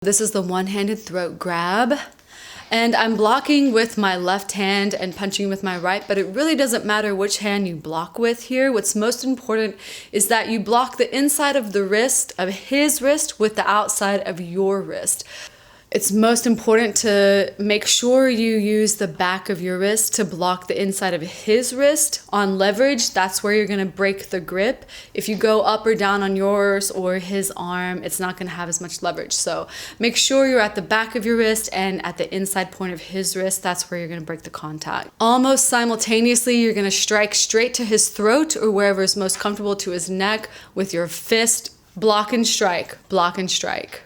This is the one-handed throat grab. And I'm blocking with my left hand and punching with my right, but it really doesn't matter which hand you block with here. What's most important is that you block the inside of the wrist, of his wrist, with the outside of your wrist. It's most important to make sure you use the back of your wrist to block the inside of his wrist. On leverage, that's where you're gonna break the grip. If you go up or down on yours or his arm, it's not gonna have as much leverage. So make sure you're at the back of your wrist and at the inside point of his wrist. That's where you're gonna break the contact. Almost simultaneously, you're gonna strike straight to his throat or wherever is most comfortable to his neck with your fist. Block and strike, block and strike.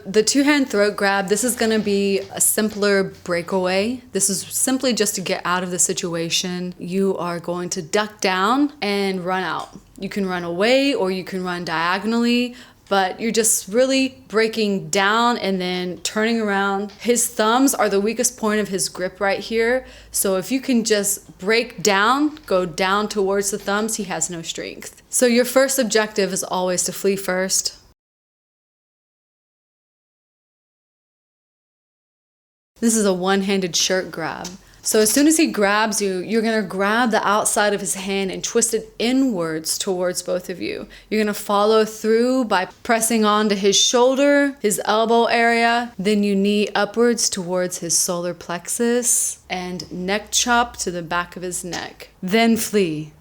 The two-hand throat grab, this is going to be a simpler breakaway. This is simply just to get out of the situation. You are going to duck down and run out. You can run away or you can run diagonally, but you're just really breaking down and then turning around. His thumbs are the weakest point of his grip right here. So if you can just break down, go down towards the thumbs, he has no strength. So your first objective is always to flee first. This is a one-handed shirt grab. So as soon as he grabs you, you're gonna grab the outside of his hand and twist it inwards towards both of you. You're gonna follow through by pressing onto his shoulder, his elbow area, then you knee upwards towards his solar plexus and neck chop to the back of his neck. Then flee.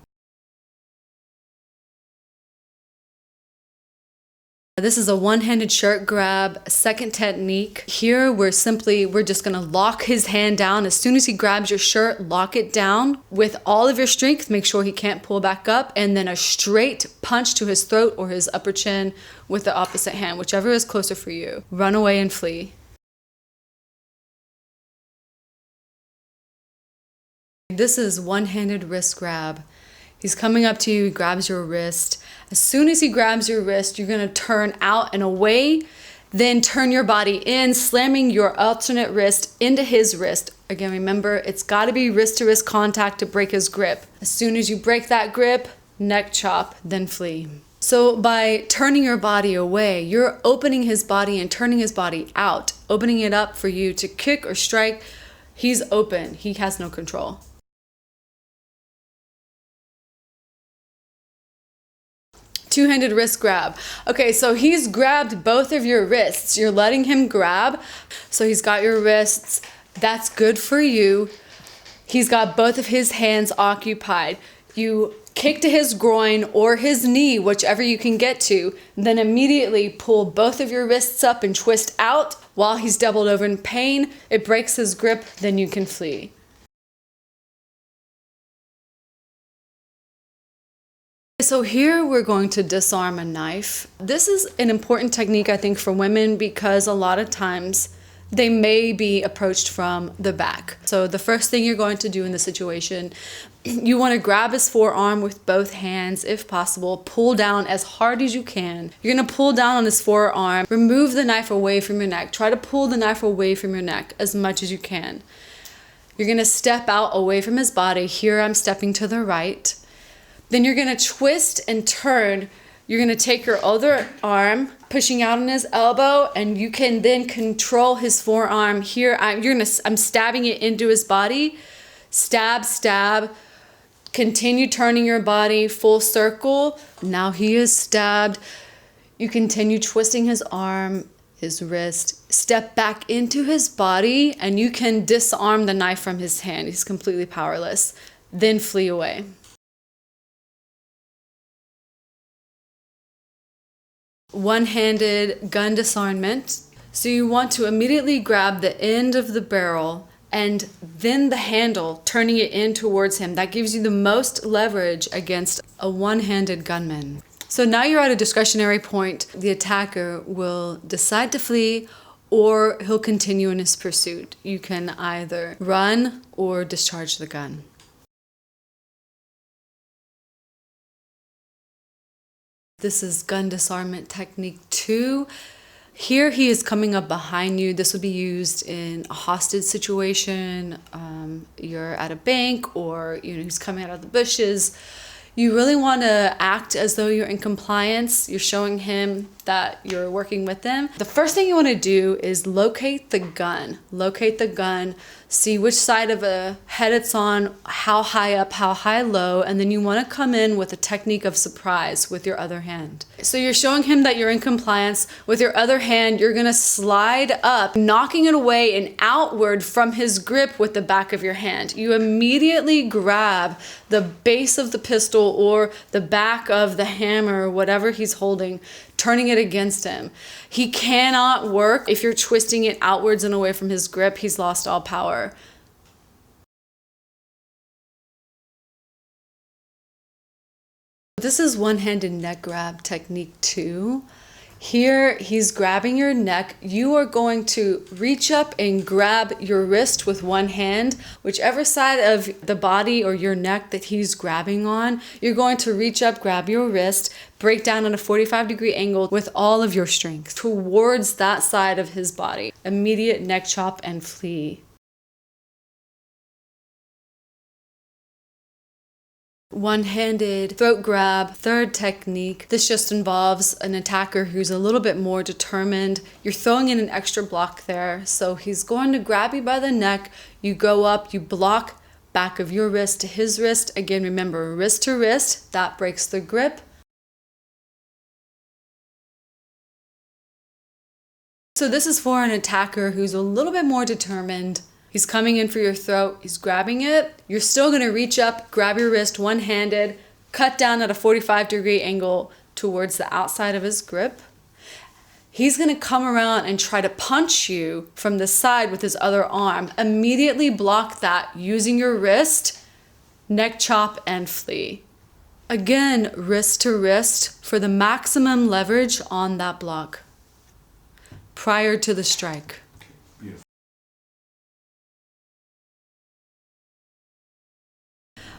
This is a one-handed shirt grab, second technique. Here we're just gonna lock his hand down. As soon as he grabs your shirt, lock it down with all of your strength. Make sure he can't pull back up, and then a straight punch to his throat or his upper chin with the opposite hand, whichever is closer for you. Run away and flee. This is one-handed wrist grab. He's coming up to you, he grabs your wrist. As soon as he grabs your wrist, you're gonna turn out and away, then turn your body in, slamming your alternate wrist into his wrist. Again, remember, it's gotta be wrist to wrist contact to break his grip. As soon as you break that grip, neck chop, then flee. So by turning your body away, you're opening his body and turning his body out, opening it up for you to kick or strike. He's open, he has no control. Two-handed wrist grab. Okay, so he's grabbed both of your wrists. You're letting him grab. So he's got your wrists. That's good for you. He's got both of his hands occupied. You kick to his groin or his knee, whichever you can get to, then immediately pull both of your wrists up and twist out while he's doubled over in pain. It breaks his grip, then you can flee. So here we're going to disarm a knife. This is an important technique, I think, for women because a lot of times they may be approached from the back. So the first thing you're going to do in this situation, you want to grab his forearm with both hands if possible, pull down as hard as you can. You're going to pull down on his forearm, remove the knife away from your neck. Try to pull the knife away from your neck as much as you can. You're going to step out away from his body. Here I'm stepping to the right. Then you're gonna twist and turn. You're gonna take your other arm, pushing out on his elbow, and you can then control his forearm. Here, I'm stabbing it into his body. Stab, stab. Continue turning your body full circle. Now he is stabbed. You continue twisting his arm, his wrist. Step back into his body, and you can disarm the knife from his hand. He's completely powerless. Then flee away. One-handed gun disarmament. So you want to immediately grab the end of the barrel and then the handle, turning it in towards him. That gives you the most leverage against a one-handed gunman. So now you're at a discretionary point. The attacker will decide to flee or he'll continue in his pursuit. You can either run or discharge the gun. This is gun disarmament technique 2. Here he is coming up behind you. This would be used in a hostage situation. You're at a bank or he's coming out of the bushes. You really want to act as though you're in compliance. You're showing him that you're working with them. The first thing you want to do is locate the gun. Locate the gun, see which side of the head it's on, how high up, how high low, and then you want to come in with a technique of surprise with your other hand. So you're showing him that you're in compliance. With your other hand, you're going to slide up, knocking it away and outward from his grip with the back of your hand. You immediately grab the base of the pistol or the back of the hammer or whatever he's holding, turning it against him. He cannot work if you're twisting it outwards and away from his grip. He's lost all power. This is one-handed neck grab technique 2. Here, he's grabbing your neck. You are going to reach up and grab your wrist with one hand, whichever side of the body or your neck that he's grabbing on. You're going to reach up, grab your wrist, break down at a 45-degree angle with all of your strength towards that side of his body. Immediate neck chop and flee. One-handed throat grab, third technique. This just involves an attacker who's a little bit more determined. You're throwing in an extra block there. So he's going to grab you by the neck. You go up, you block back of your wrist to his wrist. Again, remember, wrist to wrist, that breaks the grip. So this is for an attacker who's a little bit more determined. He's coming in for your throat. He's grabbing it. You're still going to reach up, grab your wrist one-handed, cut down at a 45-degree angle towards the outside of his grip. He's going to come around and try to punch you from the side with his other arm. Immediately block that using your wrist, neck chop, and flee. Again, wrist to wrist for the maximum leverage on that block prior to the strike.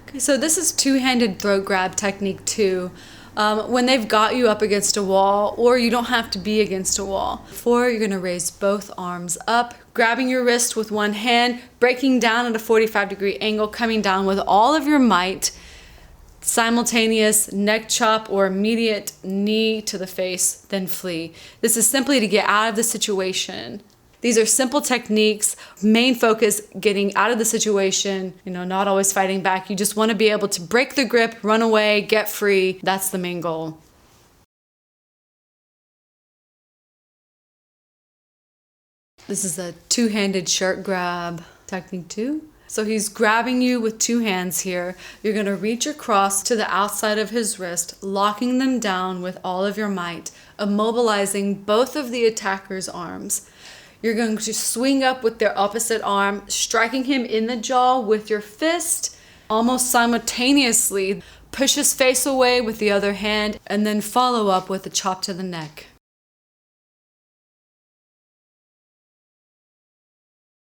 Okay, so this is two-handed throat grab technique 2. When they've got you up against a wall, or you don't have to be against a wall. 4, you're going to raise both arms up, grabbing your wrist with one hand, breaking down at a 45-degree angle, coming down with all of your might, simultaneous neck chop or immediate knee to the face, then flee. This is simply to get out of the situation. These are simple techniques, main focus, getting out of the situation, not always fighting back. You just want to be able to break the grip, run away, get free. That's the main goal. This is a two-handed shirt grab technique 2. So he's grabbing you with two hands here. You're going to reach across to the outside of his wrist, locking them down with all of your might, immobilizing both of the attacker's arms. You're going to swing up with their opposite arm, striking him in the jaw with your fist, almost simultaneously. Push his face away with the other hand, and then follow up with a chop to the neck.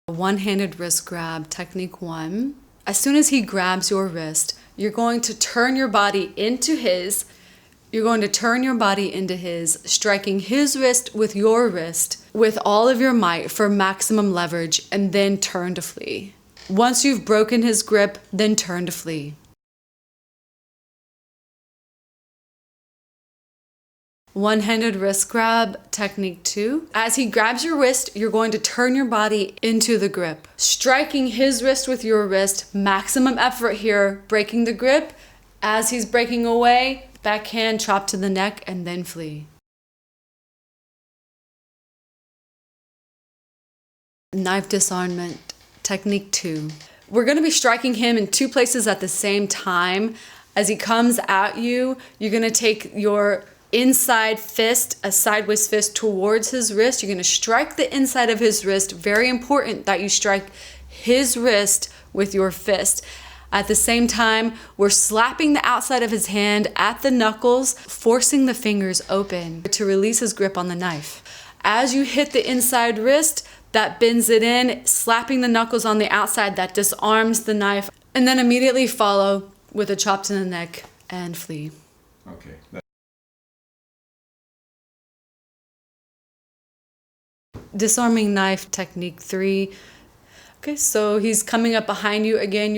One-handed wrist grab, technique 1. As soon as he grabs your wrist, you're going to turn your body into his. You're going to turn your body into his, striking his wrist with your wrist with all of your might for maximum leverage, and then turn to flee. Once you've broken his grip, then turn to flee. One-handed wrist grab, technique 2. As he grabs your wrist, you're going to turn your body into the grip, striking his wrist with your wrist, maximum effort here, breaking the grip. As he's breaking away, backhand chop to the neck, and then flee. Knife disarmament, technique 2. We're going to be striking him in 2 places at the same time. As he comes at you, you're going to take your inside fist, a sideways fist towards his wrist. You're going to strike the inside of his wrist. Very important that you strike his wrist with your fist. At the same time, we're slapping the outside of his hand at the knuckles, forcing the fingers open to release his grip on the knife. As you hit the inside wrist, that bends it in, slapping the knuckles on the outside, that disarms the knife, and then immediately follow with a chop to the neck and flee. Okay. Disarming knife, technique 3. Okay, so he's coming up behind you again.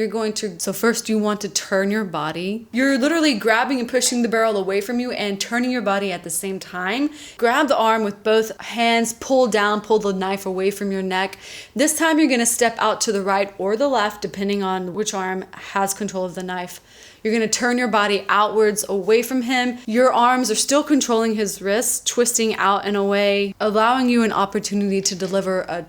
So first you want to turn your body. You're literally grabbing and pushing the barrel away from you and turning your body at the same time. Grab the arm with both hands, pull down, pull the knife away from your neck. This time you're gonna step out to the right or the left, depending on which arm has control of the knife. You're gonna turn your body outwards away from him. Your arms are still controlling his wrists, twisting out and away, allowing you an opportunity to deliver a